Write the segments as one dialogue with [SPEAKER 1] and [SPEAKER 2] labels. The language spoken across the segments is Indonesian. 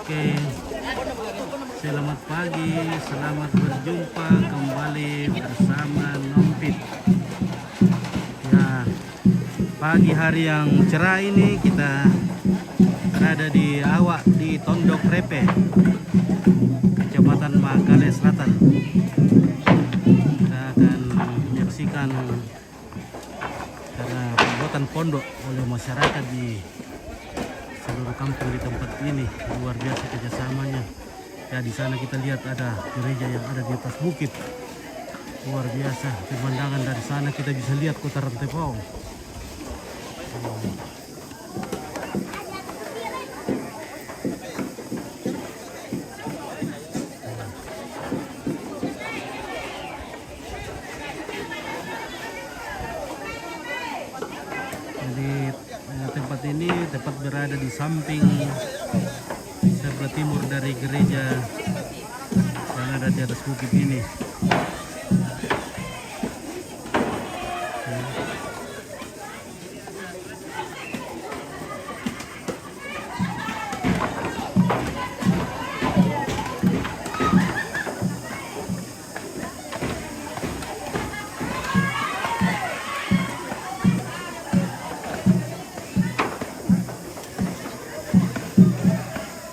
[SPEAKER 1] Oke, selamat pagi, selamat berjumpa kembali bersama Nompit. Ya, pagi hari yang cerah ini kita berada di Awak di Tondok Repe, Kecamatan Makale Selatan. Kita akan menyaksikan cara pembuatan pondok oleh masyarakat di seluruh kampung di tempat ini. Luar biasa kerjasamanya. Ya, di sana kita lihat ada gereja yang ada di atas bukit. Luar biasa pemandangan dari sana, kita bisa lihat kota Rantepao. Jadi tempat ini tepat berada di samping sebelah timur dari gereja yang ada di atas bukit ini.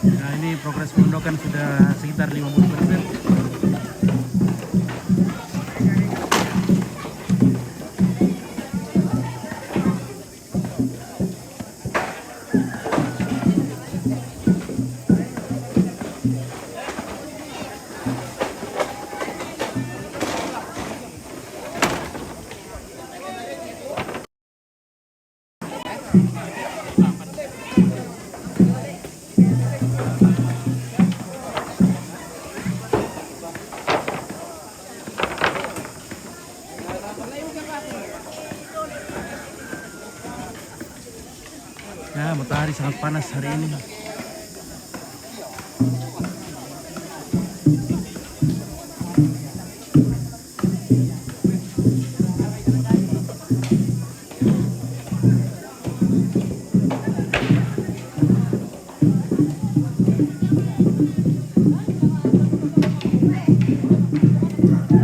[SPEAKER 1] Nah, ini progres pemondokan sudah sekitar 50%. Ya, matahari sangat panas hari ini.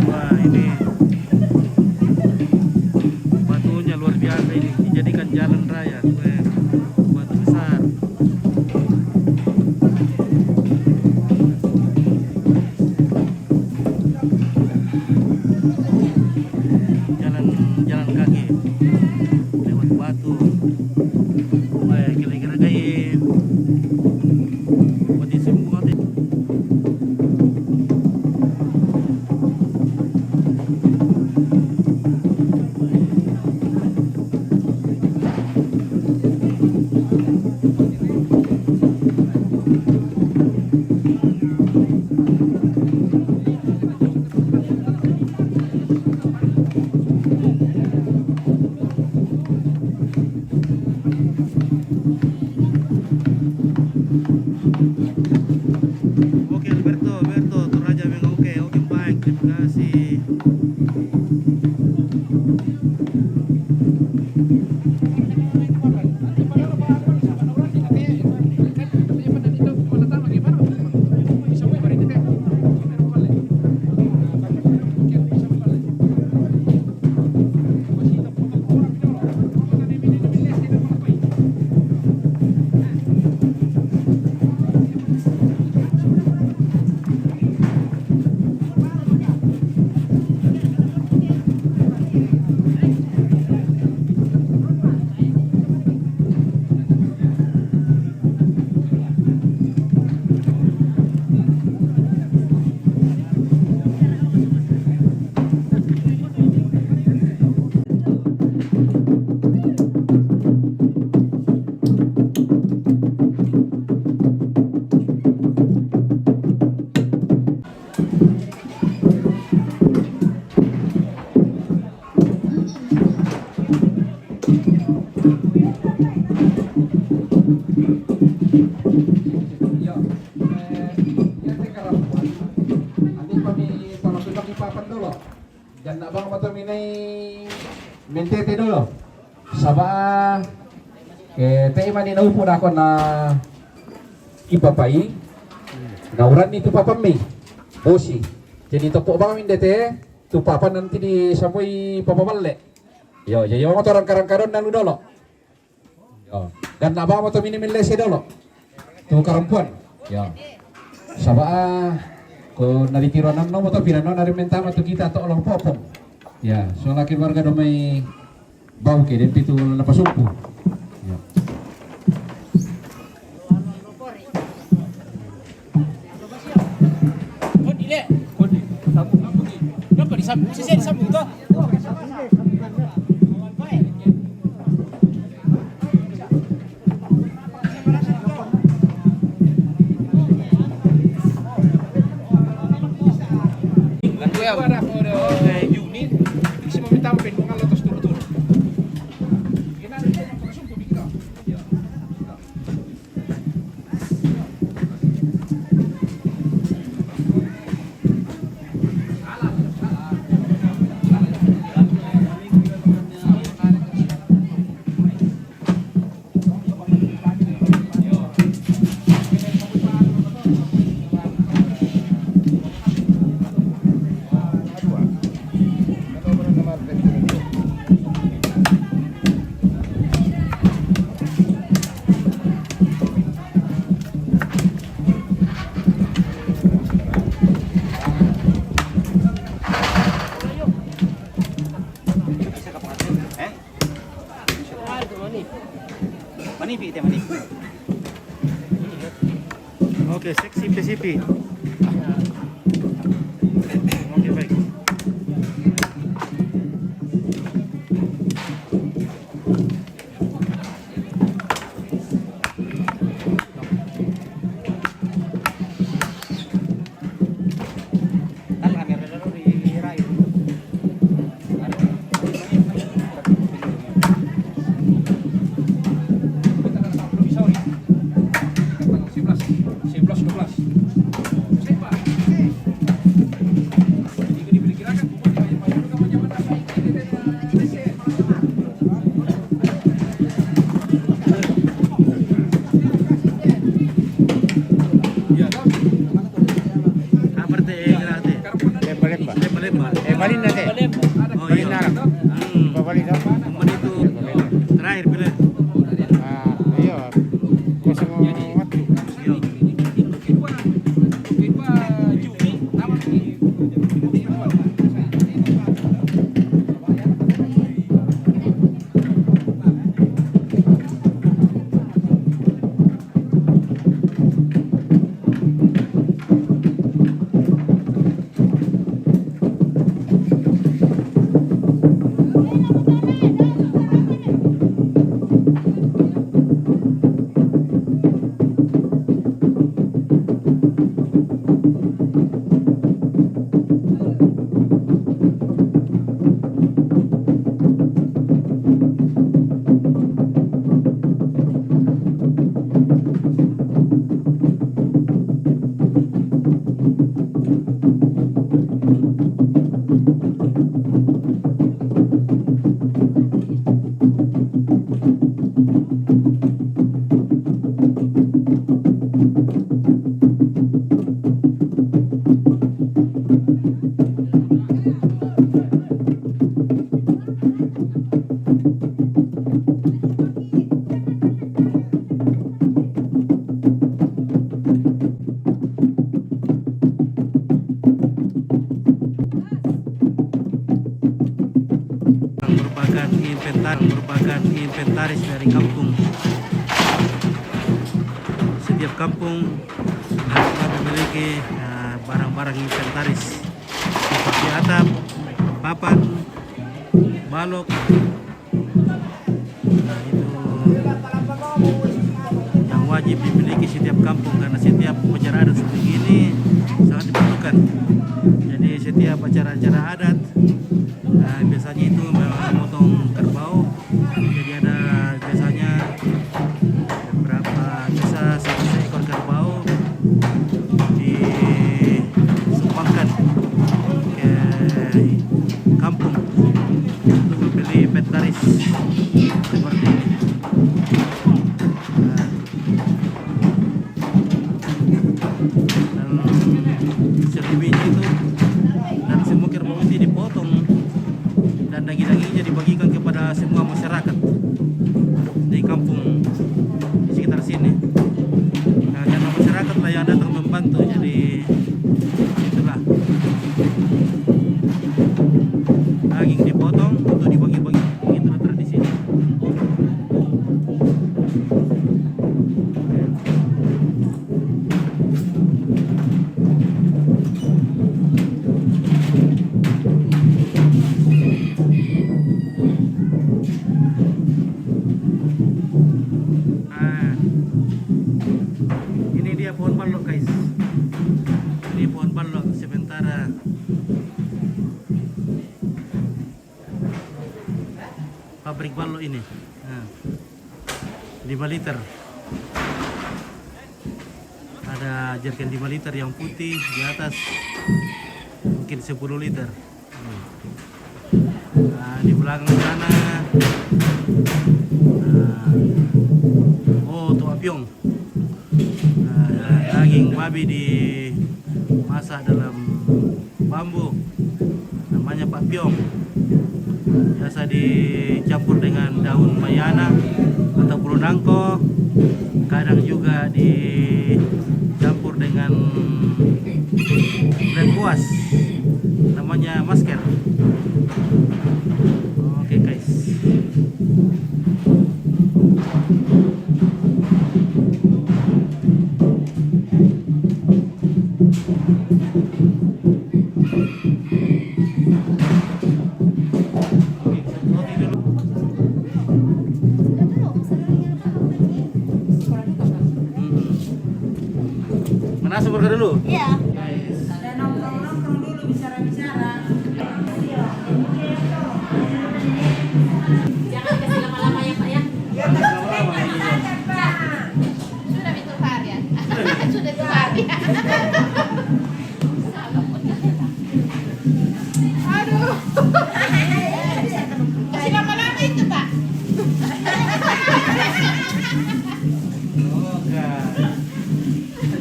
[SPEAKER 1] Wah, ini batunya luar biasa, ini dijadikan jalan raya. Batu besar. Jalan kaki lewat batu. Wah, kira-kira kayak mati semua deh. Oke, Alberto, Toraja memang oke, baik, terima kasih.
[SPEAKER 2] Dan nak bang motor minay mentete dulu. Sabah tei mani naupo na ako na ipapai Nauran ni tu papan mi. Bosi. Jadi topok bang min dete tu papan nanti di samui papa balik. Yo, jadi motor karang-karang dan dulu. Yo, dan abang motor mini lese dulu. Tu karampuan. Yo. Sabah ko nari tironan no motor pirano nari mentama tu kita to olong popong. Ya, so laki warga domai bau ke den pitu napasumpu. Yo.
[SPEAKER 3] Disambung toh. Juni, si meminta penungan letos turun-turun.
[SPEAKER 1] Oke, seksi PCP. Oke, baik.
[SPEAKER 3] Balin nanti.
[SPEAKER 1] Oh iya.
[SPEAKER 3] Balin apa?
[SPEAKER 1] Momen itu terakhir bila.
[SPEAKER 3] Iya. Kosong waktu.
[SPEAKER 1] Iya. merupakan inventaris dari kampung. Setiap kampung harus memiliki barang-barang inventaris seperti atap, papan, balok. Nah, itu yang wajib dimiliki setiap kampung karena setiap upacara adat seperti ini sangat dibutuhkan. Jadi setiap acara-acara adat biasanya itu memotong kerbau. Jadi ada biasanya bisa 1 ekor kerbau disumbangkan ke kampung untuk membeli inventaris seperti ini. Lalu pohon balok guys. Ini pohon balok sementara pabrik balok ini. Nah, 5 liter. Ada jerken 5 liter yang putih, di atas mungkin 10 liter. Nah, di belakang sana tuh apiong. Daging babi dimasak dalam bambu, namanya Pak Piong. Biasa dicampur dengan daun mayana atau bulu nangko, kadang juga dicampur dengan lengkuas, namanya masker. Oke guys. Mana sumber dulu?
[SPEAKER 4] Iya.
[SPEAKER 5] Dan nongkrong-nongkrong dulu bicara-bicara.
[SPEAKER 4] Jangan kasih lama-lama ya Pak ya. Sudah itu harian. Sudah itu harian. Aduh. Kasih lama-lama itu Pak.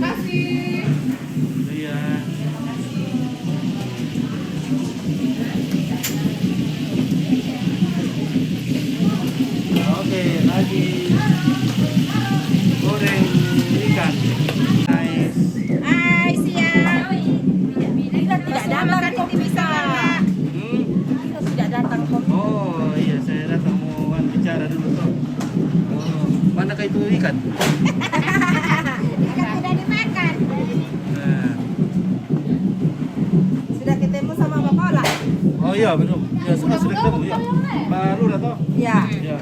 [SPEAKER 4] Kasih.
[SPEAKER 1] Iya. Oke, lagi goreng ikan. Nice.
[SPEAKER 5] Hai, siang. Kita tidak datang kok bisa. Kita tidak datang kok.
[SPEAKER 1] Oh iya, saya datang mau bicara dulu toh. Oh, manakah itu ikan?
[SPEAKER 5] Ikan tidak dimakan.
[SPEAKER 1] Nah.
[SPEAKER 5] Sudah ketemu sama Bapak lah?
[SPEAKER 1] Oh iya, belum. Ya sudah ketemu ya. Baru lah toh.
[SPEAKER 5] Ya.
[SPEAKER 1] Ya.